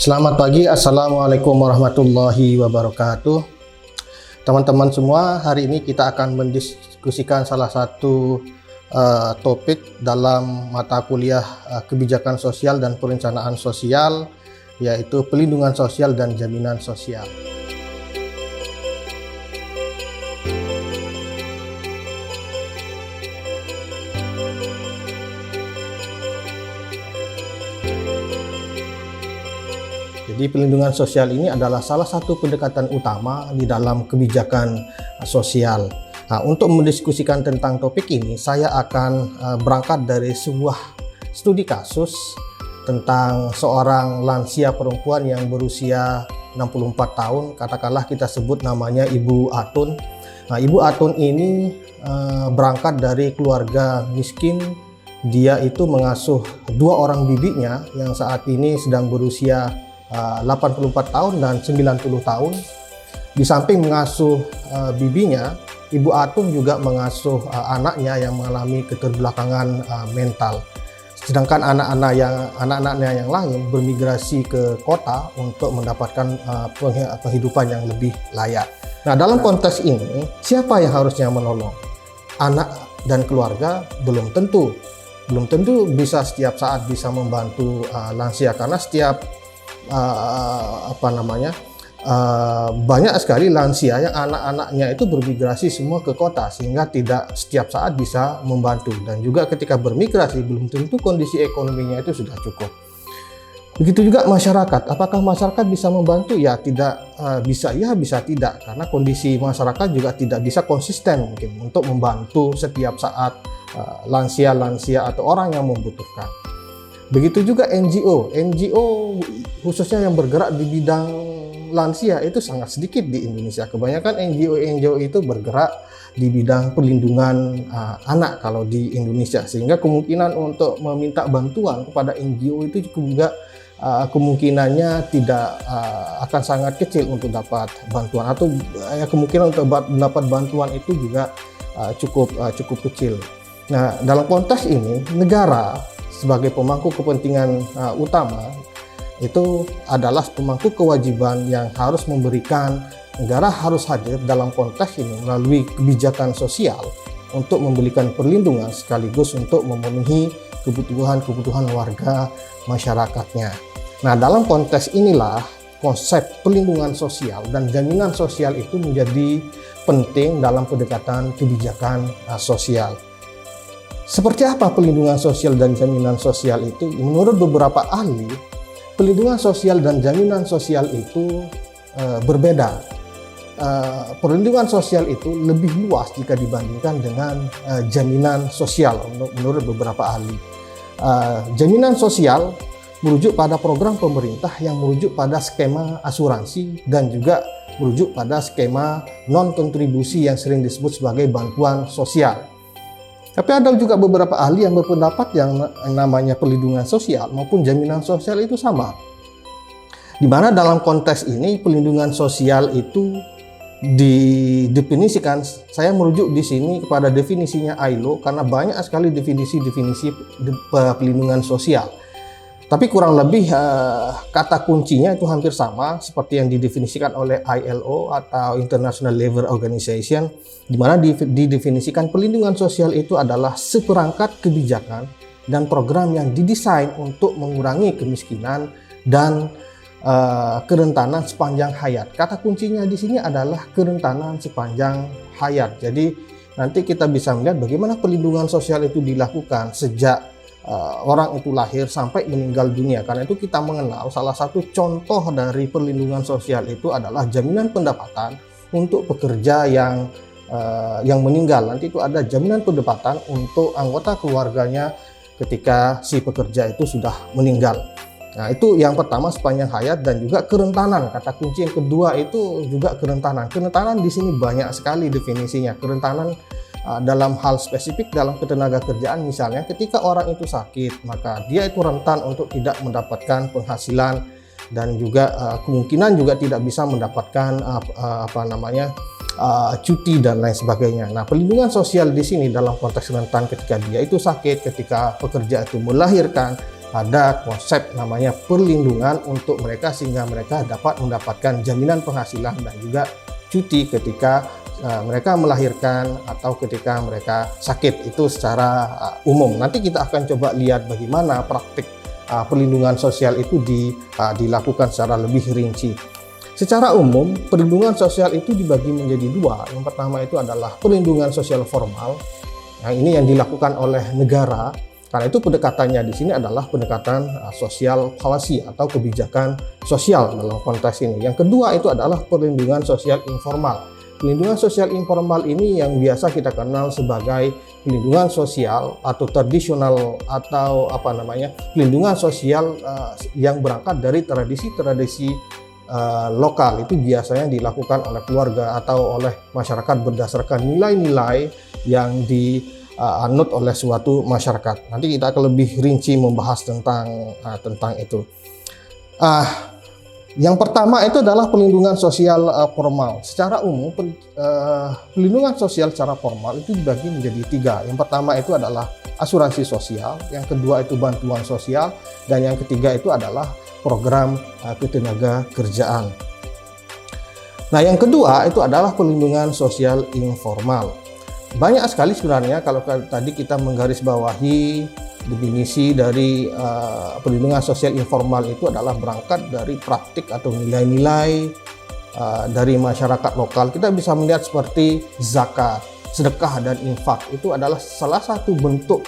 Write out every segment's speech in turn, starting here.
Selamat pagi, Assalamualaikum warahmatullahi wabarakatuh. Teman-teman semua, hari ini kita akan mendiskusikan salah satu topik dalam mata kuliah kebijakan sosial dan perencanaan sosial, yaitu pelindungan sosial dan jaminan sosial. Jadi pelindungan sosial ini adalah salah satu pendekatan utama di dalam kebijakan sosial. Nah, untuk mendiskusikan tentang topik ini, saya akan berangkat dari sebuah studi kasus tentang seorang lansia perempuan yang berusia 64 tahun, katakanlah kita sebut namanya Ibu Atun. Nah, Ibu Atun ini berangkat dari keluarga miskin. Dia itu mengasuh dua orang bibinya yang saat ini sedang berusia 84 tahun dan 90 tahun. Di samping mengasuh bibinya, Ibu Atun juga mengasuh anaknya yang mengalami keterbelakangan mental. Sedangkan anak-anaknya yang lain bermigrasi ke kota untuk mendapatkan penghidupan yang lebih layak. Nah, dalam konteks ini, siapa yang harusnya menolong? Anak dan keluarga belum tentu bisa setiap saat bisa membantu lansia, karena setiap banyak sekali lansia yang anak-anaknya itu bermigrasi semua ke kota, sehingga tidak setiap saat bisa membantu, dan juga ketika bermigrasi belum tentu kondisi ekonominya itu sudah cukup. Begitu juga masyarakat, apakah masyarakat bisa membantu? Ya tidak, bisa ya bisa tidak, karena kondisi masyarakat juga tidak bisa konsisten mungkin untuk membantu setiap saat lansia-lansia atau orang yang membutuhkan. Begitu juga NGO khususnya yang bergerak di bidang lansia itu sangat sedikit di Indonesia. Kebanyakan NGO itu bergerak di bidang perlindungan anak kalau di Indonesia, sehingga kemungkinan untuk meminta bantuan kepada NGO itu juga kemungkinannya tidak akan sangat kecil untuk dapat bantuan, atau kemungkinan untuk mendapat bantuan itu juga cukup kecil. Nah, dalam konteks ini negara sebagai pemangku kepentingan utama itu adalah pemangku kewajiban yang harus memberikan, negara harus hadir dalam konteks ini melalui kebijakan sosial untuk memberikan perlindungan sekaligus untuk memenuhi kebutuhan warga masyarakatnya. Nah, dalam konteks inilah konsep perlindungan sosial dan jaminan sosial itu menjadi penting dalam pendekatan kebijakan sosial. Seperti apa pelindungan sosial dan jaminan sosial itu? Menurut beberapa ahli, pelindungan sosial dan jaminan sosial itu berbeda. Perlindungan sosial itu lebih luas jika dibandingkan dengan jaminan sosial menurut beberapa ahli. Jaminan sosial merujuk pada program pemerintah yang merujuk pada skema asuransi dan juga merujuk pada skema non-kontribusi yang sering disebut sebagai bantuan sosial. Tapi ada juga beberapa ahli yang berpendapat yang namanya perlindungan sosial maupun jaminan sosial itu sama. Di mana dalam konteks ini pelindungan sosial itu didefinisikan, saya merujuk di sini kepada definisinya ILO karena banyak sekali definisi pelindungan sosial. Tapi kurang lebih kata kuncinya itu hampir sama seperti yang didefinisikan oleh ILO atau International Labour Organization, di mana didefinisikan pelindungan sosial itu adalah seperangkat kebijakan dan program yang didesain untuk mengurangi kemiskinan dan kerentanan sepanjang hayat. Kata kuncinya di sini adalah kerentanan sepanjang hayat. Jadi nanti kita bisa melihat bagaimana pelindungan sosial itu dilakukan sejak orang itu lahir sampai meninggal dunia. Karena itu kita mengenal salah satu contoh dari perlindungan sosial itu adalah jaminan pendapatan untuk pekerja yang meninggal. Nanti itu ada jaminan pendapatan untuk anggota keluarganya ketika si pekerja itu sudah meninggal. Nah, itu yang pertama sepanjang hayat, dan juga kerentanan. Kata kunci yang kedua itu juga kerentanan. Kerentanan di sini banyak sekali definisinya. Kerentanan dalam hal spesifik dalam ketenaga kerjaan, misalnya ketika orang itu sakit, maka dia itu rentan untuk tidak mendapatkan penghasilan dan juga kemungkinan juga tidak bisa mendapatkan cuti dan lain sebagainya. Nah, perlindungan sosial di sini dalam konteks rentan ketika dia itu sakit, ketika pekerja itu melahirkan, ada konsep namanya perlindungan untuk mereka sehingga mereka dapat mendapatkan jaminan penghasilan dan juga cuti ketika mereka melahirkan atau ketika mereka sakit, itu secara umum. Nanti kita akan coba lihat bagaimana praktik perlindungan sosial itu dilakukan secara lebih rinci. Secara umum, perlindungan sosial itu dibagi menjadi dua. Yang pertama itu adalah perlindungan sosial formal. Nah, ini yang dilakukan oleh negara. Karena itu pendekatannya di sini adalah pendekatan sosial policy atau kebijakan sosial dalam konteks ini. Yang kedua itu adalah perlindungan sosial informal. Perlindungan sosial informal ini yang biasa kita kenal sebagai perlindungan sosial atau tradisional atau perlindungan sosial yang berangkat dari tradisi-tradisi lokal. Itu biasanya dilakukan oleh keluarga atau oleh masyarakat berdasarkan nilai-nilai yang dianut oleh suatu masyarakat. Nanti kita akan lebih rinci membahas tentang itu. Yang pertama itu adalah perlindungan sosial formal. Secara umum, perlindungan sosial secara formal itu dibagi menjadi tiga. Yang pertama itu adalah asuransi sosial, yang kedua itu bantuan sosial, dan yang ketiga itu adalah program ketenaga kerjaan. Nah, yang kedua itu adalah perlindungan sosial informal. Banyak sekali sebenarnya kalau tadi kita menggarisbawahi definisi dari perlindungan sosial informal itu adalah berangkat dari praktik atau nilai-nilai dari masyarakat lokal. Kita bisa melihat seperti zakat, sedekah, dan infak. Itu adalah salah satu bentuk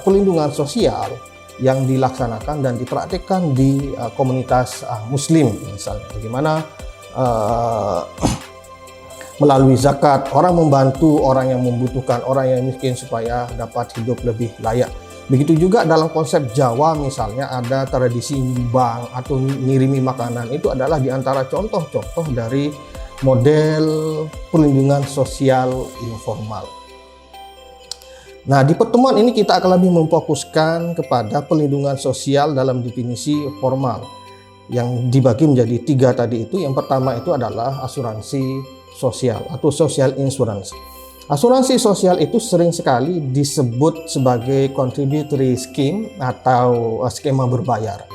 perlindungan sosial yang dilaksanakan dan dipraktikkan di komunitas muslim. Misalnya bagaimana melalui zakat orang membantu orang yang membutuhkan, orang yang miskin supaya dapat hidup lebih layak. Begitu juga dalam konsep Jawa, misalnya ada tradisi nyumbang atau ngirimi makanan. Itu adalah di antara contoh-contoh dari model perlindungan sosial informal. Nah, di pertemuan ini kita akan lebih memfokuskan kepada perlindungan sosial dalam definisi formal yang dibagi menjadi tiga tadi itu. Yang pertama itu adalah asuransi sosial atau social insurance. Asuransi sosial itu sering sekali disebut sebagai contributory scheme atau skema berbayar.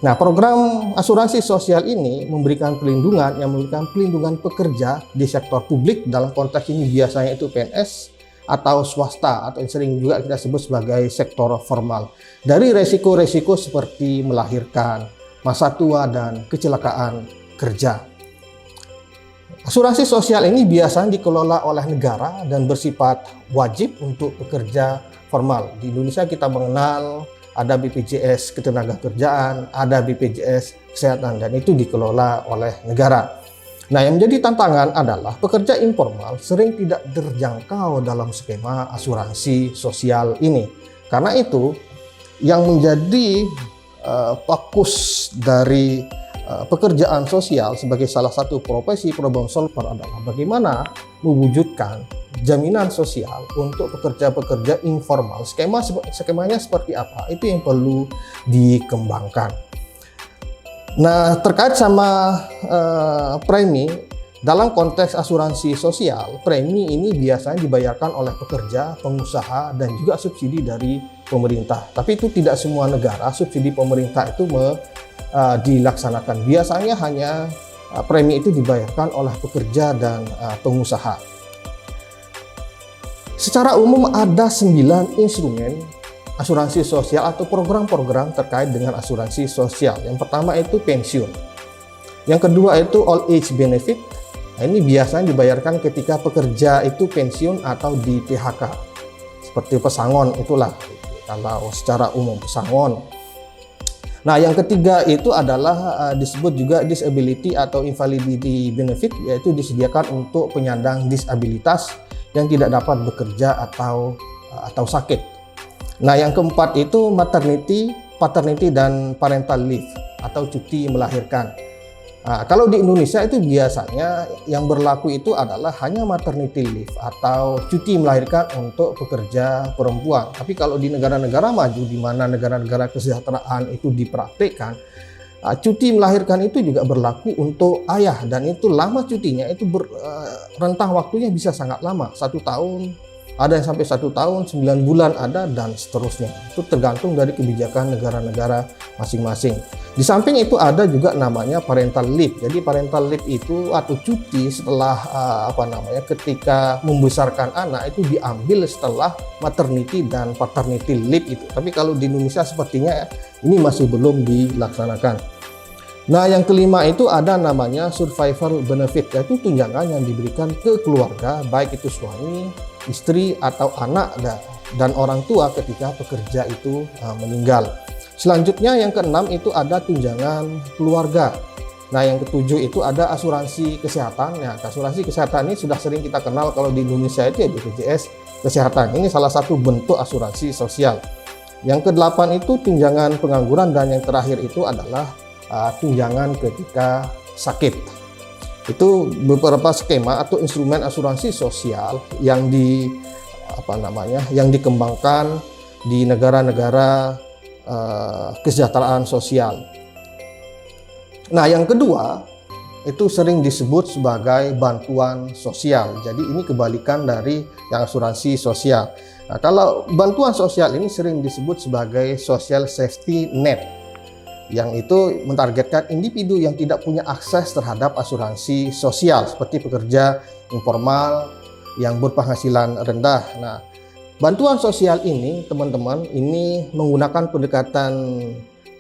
Nah, program asuransi sosial ini memberikan perlindungan pekerja di sektor publik. Dalam konteks ini biasanya itu PNS atau swasta, atau yang sering juga kita sebut sebagai sektor formal, dari resiko-resiko seperti melahirkan, masa tua, dan kecelakaan kerja. Asuransi sosial ini biasanya dikelola oleh negara dan bersifat wajib untuk pekerja formal. Di Indonesia kita mengenal ada BPJS Ketenagakerjaan, ada BPJS Kesehatan, dan itu dikelola oleh negara. Nah, yang menjadi tantangan adalah pekerja informal sering tidak terjangkau dalam skema asuransi sosial ini. Karena itu, yang menjadi fokus dari pekerjaan sosial sebagai salah satu profesi problem solver adalah bagaimana mewujudkan jaminan sosial untuk pekerja-pekerja informal. Skemanya seperti apa? Itu yang perlu dikembangkan. Nah, terkait sama premi, dalam konteks asuransi sosial, premi ini biasanya dibayarkan oleh pekerja, pengusaha, dan juga subsidi dari pemerintah. Tapi itu tidak semua negara subsidi pemerintah itu dilaksanakan. Biasanya hanya premi itu dibayarkan oleh pekerja dan pengusaha. Secara umum ada 9 instrumen asuransi sosial atau program-program terkait dengan asuransi sosial. Yang pertama itu pensiun. Yang kedua itu old age benefit. Nah, ini biasanya dibayarkan ketika pekerja itu pensiun atau di PHK. Seperti pesangon itulah kalau secara umum pesangon. Nah, yang ketiga itu adalah disebut juga disability atau invalidity benefit, yaitu disediakan untuk penyandang disabilitas yang tidak dapat bekerja atau sakit. Nah, yang keempat itu maternity, paternity, dan parental leave atau cuti melahirkan. Nah, kalau di Indonesia itu biasanya yang berlaku itu adalah hanya maternity leave atau cuti melahirkan untuk pekerja perempuan. Tapi kalau di negara-negara maju di mana negara-negara kesejahteraan itu dipraktikkan, cuti melahirkan itu juga berlaku untuk ayah, dan itu lama cutinya itu rentang waktunya bisa sangat lama, 1 tahun ada yang sampai 1 tahun, 9 bulan ada, dan seterusnya. Itu tergantung dari kebijakan negara-negara masing-masing. Di samping itu ada juga namanya parental leave. Jadi parental leave itu atau cuti setelah ketika membesarkan anak itu diambil setelah maternity dan paternity leave itu. Tapi kalau di Indonesia sepertinya ini masih belum dilaksanakan. Nah, yang kelima itu ada namanya survival benefit, yaitu tunjangan yang diberikan ke keluarga, baik itu suami, istri, atau anak dan orang tua ketika pekerja itu meninggal. Selanjutnya yang keenam itu ada tunjangan keluarga. Nah, yang ketujuh itu ada asuransi kesehatan. Nah, asuransi kesehatan ini sudah sering kita kenal kalau di Indonesia itu ya BPJS Kesehatan. Ini salah satu bentuk asuransi sosial. Yang kedelapan itu tunjangan pengangguran, dan yang terakhir itu adalah tunjangan ketika sakit. Itu beberapa skema atau instrumen asuransi sosial yang dikembangkan di negara-negara kesejahteraan sosial. Nah, yang kedua itu sering disebut sebagai bantuan sosial. Jadi ini kebalikan dari yang asuransi sosial. Nah, kalau bantuan sosial ini sering disebut sebagai social safety net, yang itu mentargetkan individu yang tidak punya akses terhadap asuransi sosial seperti pekerja informal yang berpenghasilan rendah. Nah, bantuan sosial ini teman-teman ini menggunakan pendekatan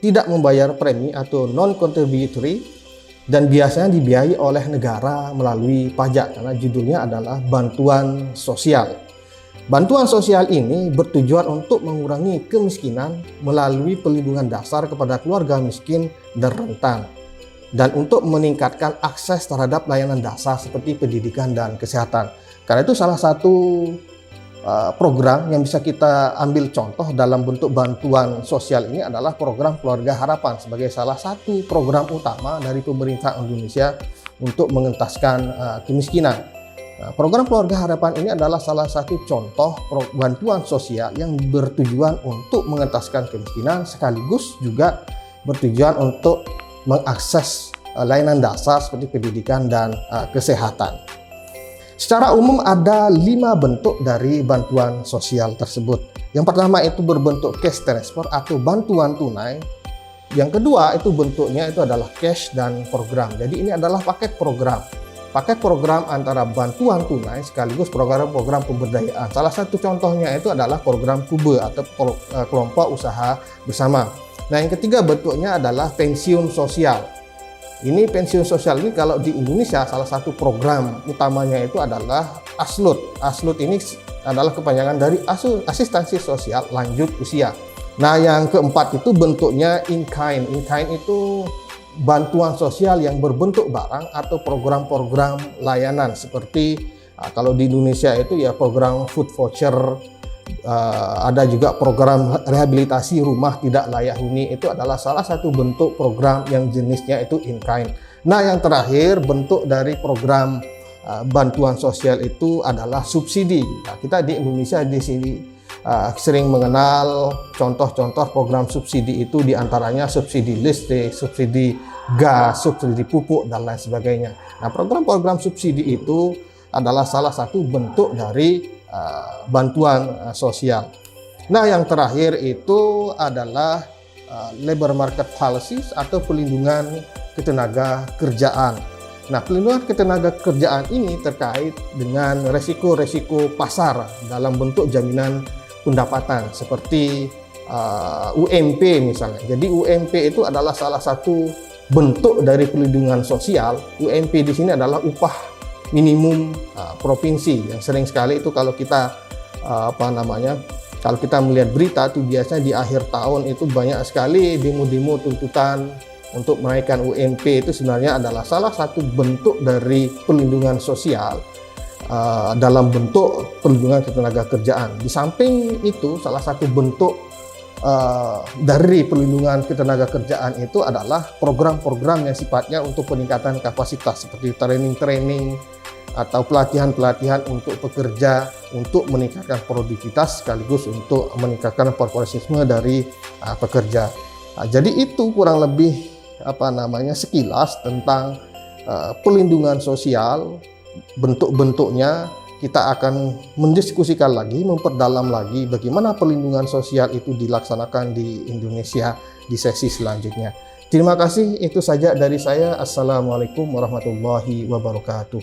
tidak membayar premi atau non-contributory, dan biasanya dibiayai oleh negara melalui pajak karena judulnya adalah bantuan sosial. Bantuan sosial ini bertujuan untuk mengurangi kemiskinan melalui pelindungan dasar kepada keluarga miskin dan rentan, dan untuk meningkatkan akses terhadap layanan dasar seperti pendidikan dan kesehatan. Karena itu salah satu program yang bisa kita ambil contoh dalam bentuk bantuan sosial ini adalah program Keluarga Harapan sebagai salah satu program utama dari pemerintah Indonesia untuk mengentaskan kemiskinan. Nah, program Keluarga Harapan ini adalah salah satu contoh bantuan sosial yang bertujuan untuk mengentaskan kemiskinan sekaligus juga bertujuan untuk mengakses layanan dasar seperti pendidikan dan kesehatan. Secara umum ada 5 bentuk dari bantuan sosial tersebut. Yang pertama itu berbentuk cash transfer atau bantuan tunai. Yang kedua itu bentuknya itu adalah cash dan program. Jadi ini adalah paket program. Paket program antara bantuan tunai sekaligus program-program pemberdayaan. Salah satu contohnya itu adalah program KUBE atau kelompok usaha bersama. Nah, yang ketiga bentuknya adalah pensiun sosial. Ini pensiun sosial ini kalau di Indonesia salah satu program utamanya itu adalah ASLUD. ASLUD ini adalah kepanjangan dari asistensi sosial lanjut usia. Nah, yang keempat itu bentuknya in-kind. In-kind itu bantuan sosial yang berbentuk barang atau program-program layanan seperti kalau di Indonesia itu ya program food voucher, ada juga program rehabilitasi rumah tidak layak huni. Itu adalah salah satu bentuk program yang jenisnya itu in kind. Nah, yang terakhir bentuk dari program bantuan sosial itu adalah subsidi. Nah, kita di Indonesia di sini sering mengenal contoh-contoh program subsidi itu diantaranya subsidi listrik, subsidi gas, subsidi pupuk, dan lain sebagainya. Nah, program-program subsidi itu adalah salah satu bentuk dari bantuan sosial. Nah, yang terakhir itu adalah labor market policies atau pelindungan ketenaga kerjaan. Nah, pelindungan ketenaga kerjaan ini terkait dengan resiko-resiko pasar dalam bentuk jaminan pendapatan seperti UMP misalnya. Jadi UMP itu adalah salah satu bentuk dari pelindungan sosial. UMP di sini adalah upah minimum provinsi yang sering sekali itu kalau kita kalau kita melihat berita itu biasanya di akhir tahun itu banyak sekali demo-demo tuntutan untuk menaikkan UMP. Itu sebenarnya adalah salah satu bentuk dari pelindungan sosial dalam bentuk perlindungan ketenaga kerjaan. Di samping itu salah satu bentuk dari perlindungan ketenaga kerjaan itu adalah program-program yang sifatnya untuk peningkatan kapasitas seperti training-training atau pelatihan-pelatihan untuk pekerja untuk meningkatkan produktivitas sekaligus untuk meningkatkan profesionalisme dari pekerja. Nah, jadi itu kurang lebih sekilas tentang pelindungan sosial, bentuk-bentuknya, kita akan mendiskusikan lagi, memperdalam lagi bagaimana perlindungan sosial itu dilaksanakan di Indonesia di sesi selanjutnya. Terima kasih, itu saja dari saya. Assalamualaikum warahmatullahi wabarakatuh.